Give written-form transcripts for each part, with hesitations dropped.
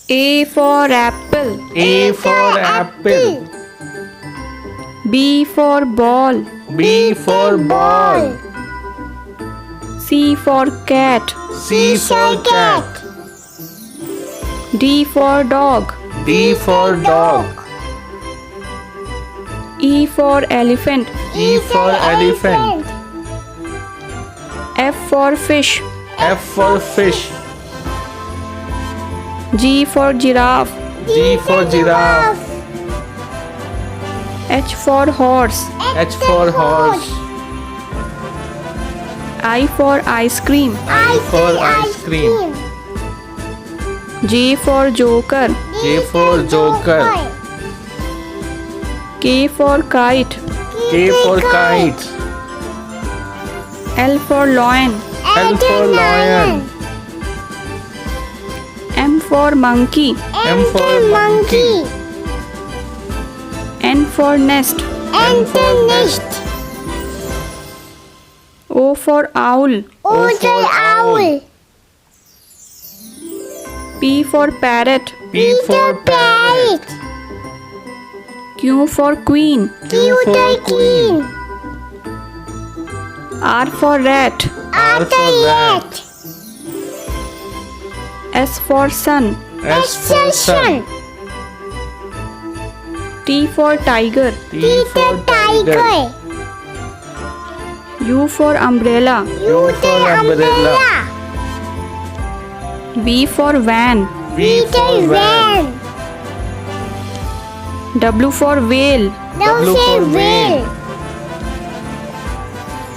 A for apple. A for apple. B for ball. B for ball. C for cat. C for cat. D for dog. D for dog. E for elephant. E for elephant. F for fish. F for fish. G for giraffe. G for giraffe. H for horse. H for horse. I for ice cream. I for ice cream. J for joker. J for joker. K for kite. K for kite. L for lion. L for lion. M for monkey. M for monkey. N for nest. N for nest. O for owl. O for owl. P for parrot. P for parrot. Q for queen. Q for queen. R for rat. R for rat. S for sun. S for sun. T for tiger. T for tiger. U for umbrella. U for umbrella. V for van. V for van. W for whale. W for whale.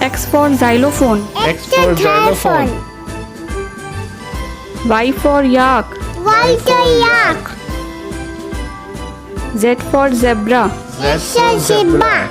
X for xylophone. X for xylophone. Y for yak. Y for yak. Z for zebra. Z for zebra.